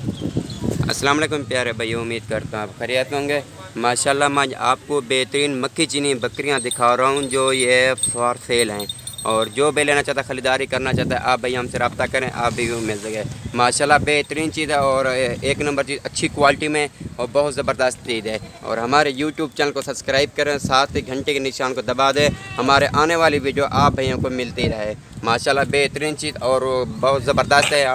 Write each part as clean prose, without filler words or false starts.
अस्सलाम वालेकुम प्यारे भाई, उम्मीद करता हूँ आप खैरियत होंगे। माशाल्लाह मैं आप को बेहतरीन मक्खी चीनी बकरियाँ दिखा रहा हूँ जो ये फॉर सेल हैं। और जो भी लेना चाहता है, ख़रीदारी करना चाहता है, आप भाई हमसे रब्ता करें, आप भी मिल सके। माशाल्लाह बेहतरीन चीज़ है और एक नंबर चीज़, अच्छी क्वालिटी में और बहुत ज़बरदस्त चीज़ है। और हमारे यूट्यूब चैनल को सब्सक्राइब करें, साथ ही घंटे के निशान को दबा दें, हमारे आने वाली वीडियो आप भाइयों को मिलती रहे। माशाल्लाह बेहतरीन चीज़ और बहुत ज़बरदस्त है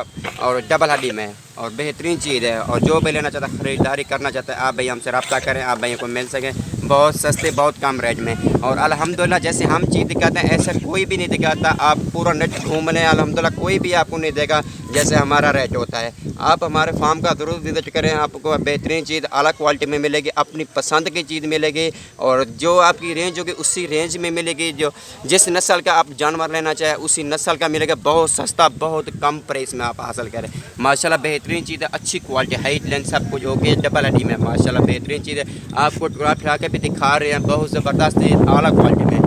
और डबल हड्डी में है और बेहतरीन चीज़ है। और जो भी लेना चाहता है, ख़रीदारी करना चाहता है, आप भाई हमसे रब्ता करें, आप भाइयों को मिल सकें बहुत सस्ते, बहुत कम रेट में। और अल्हम्दुलिल्लाह जैसे हम चीज़ दिखाते हैं ऐसा कोई भी नहीं दिखाता। आप पूरा नेट घूम लें, अल्हम्दुलिल्लाह कोई भी आपको नहीं देगा जैसे हमारा रेट होता है। आप हमारे फार्म का ज़रूर विज़िट करें, आपको बेहतरीन चीज़ अलग क्वालिटी में मिलेगी, अपनी पसंद की चीज़ मिलेगी। और जो आपकी रेंज होगी उसी रेंज में मिलेगी। जो जिस नस्ल का आप जानवर लेना चाहें उसी नस्ल का मिलेगा, बहुत सस्ता, बहुत कम प्राइस में आप हासिल करें। माशाल्लाह बेहतरीन चीज़ है, अच्छी क्वालिटी, हाइट लेंथ सब कुछ हो गया, डबल हड्डी में। माशाल्लाह बेहतरीन चीज़ है, आपको टुकड़ा फिरा के भी दिखा रहे हैं, बहुत ज़बरदस्त आला क्वालिटी में।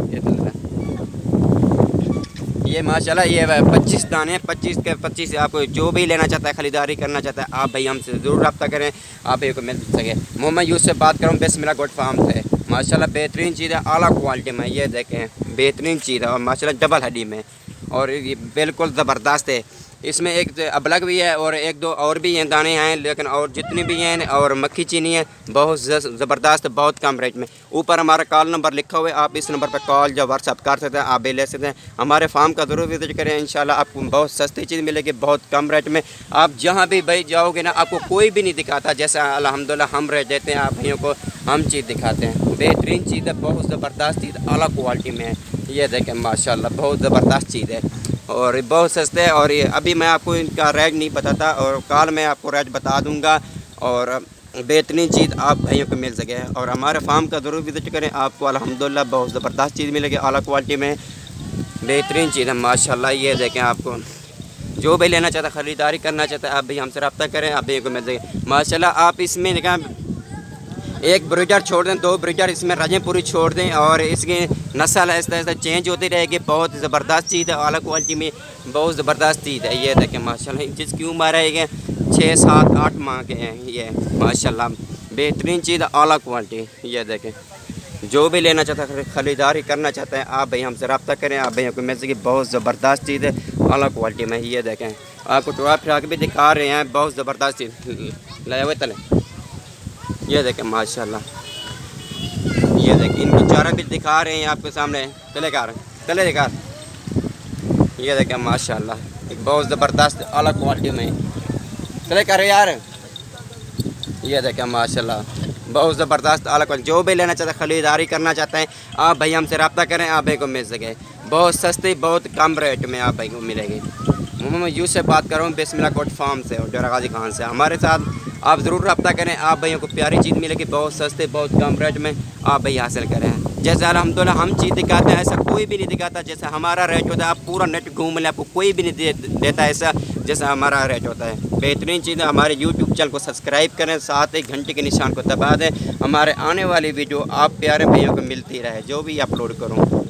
ये माशाल्लाह ये 25 दाने, 25 के 25 आपको जो भी लेना चाहता है, ख़रीदारी करना चाहता है, आप भाई हमसे ज़रूर रब्ता करें, आप भाई को मिल सके। मोहम्मद यूसुफ से बात करूँ बिस्मिल्लाह गोट फार्म से। माशाल्लाह बेहतरीन चीज़ है, आला क्वालिटी में, ये देखें बेहतरीन चीज़ है और माशाल्लाह डबल हड्डी में और ये बिल्कुल ज़बरदस्त है। इसमें एक अबलग भी है और एक दो और भी हैं दाने हैं, लेकिन और जितनी भी हैं और मक्खी चीनी है बहुत ज़बरदस्त, बहुत कम रेट में। ऊपर हमारा कॉल नंबर लिखा हुआ है, आप इस नंबर पर कॉल या व्हाट्सअप कर सकते हैं, आप भी ले सकते हैं। हमारे फार्म का ज़रूर विजिट करें, इंशाल्लाह आपको बहुत सस्ती चीज़ मिलेगी, बहुत कम रेट में। आप जहाँ भी भाई जाओगे ना, आपको कोई भी नहीं दिखाता जैसा अल्हम्दुलिल्लाह हम रेट देते हैं, आप भाइयों को हम चीज़ दिखाते हैं। बेहतरीन चीज़ है, बहुत ज़बरदस्त चीज़, अलग क्वालिटी में है। ये देखें माशाल्लाह बहुत ज़बरदस्त चीज़ है और बहुत सस्ते है। और ये अभी मैं आपको इनका रेट नहीं बताता और कल मैं आपको रेट बता दूंगा। और बेहतरीन चीज़ आप भाइयों को मिल सके और हमारे फार्म का ज़रूर विजिट करें, आपको अल्हम्दुलिल्लाह बहुत ज़बरदस्त चीज़ मिलेगी, आला क्वालिटी में बेहतरीन चीज़ है। माशाल्लाह ये देखें, आपको जो भी लेना चाहता, ख़रीदारी करना चाहता है, आप भी हमसे रब्ता करें, आप भाइयों को मिल सके। माशाल्लाह आप इसमें देखें, एक ब्रीडर छोड़ दें, दो ब्रीडर इसमें रजें पूरी छोड़ दें और इसकी नस्ल ऐसा ऐसा चेंज होती रहेगी। बहुत ज़बरदस्त चीज़ है, अलग क्वालिटी में बहुत ज़बरदस्त चीज़ है। ये देखें माशाल्लाह जिसकी उम्र है ये 6, 7, 8 माह के हैं। ये माशाल्लाह बेहतरीन चीज़ है, अलग क्वालिटी। ये देखें जो भी लेना चाहता है, ख़रीदारी करना चाहता है, आप भाई हमसे रब्ता करें, आप भैया को मिल सके बहुत ज़बरदस्त चीज़ है, अलग क्वालिटी में। ये देखें आपको टुकड़ा फिरा के भी दिखा रहे हैं, बहुत ज़बरदस्त चीज़ लाए हुए तले। ये देखें माशाल्लाह, ये देखें इनकी चारा भी दिखा रहे हैं आपके सामने, तले दिखा। ये देखें माशाल्लाह एक बहुत ज़बरदस्त अलग क्वालिटी में तले कर यार। ये देखें माशाल्लाह बहुत ज़बरदस्त अलग क्वालिटी। जो भी लेना चाहता है, ख़रीदारी करना चाहते हैं, आप भाई हमसे रब्ता करें, आप भाई को मिल सके बहुत सस्ती, बहुत कम रेट में आप भाई को मिलेगी। मोहम्मद यूसुफ से बात कर रहा हूँ बिस्मिल्लाह गोट फार्म से और डोरा गाजी खान से। हमारे साथ आप ज़रूर रब्ता करें, आप भाइयों को प्यारी चीज़ मिलेगी, बहुत सस्ते, बहुत कम रेट में आप भाई हासिल करें। जैसे अल्हम्दुलिल्लाह हम चीज़ दिखाते हैं ऐसा कोई भी नहीं दिखाता जैसा हमारा रेट होता है। आप पूरा नेट घूम लें, आपको कोई भी नहीं देता ऐसा जैसा हमारा रेट होता है। बेहतरीन चीज़ है, हमारे यूट्यूब चैनल को सब्सक्राइब करें, साथ ही घंटे के निशान को दबा दें, हमारे आने वाली वीडियो आप प्यारे भाइयों को मिलती रहे जो भी अपलोड करूँ।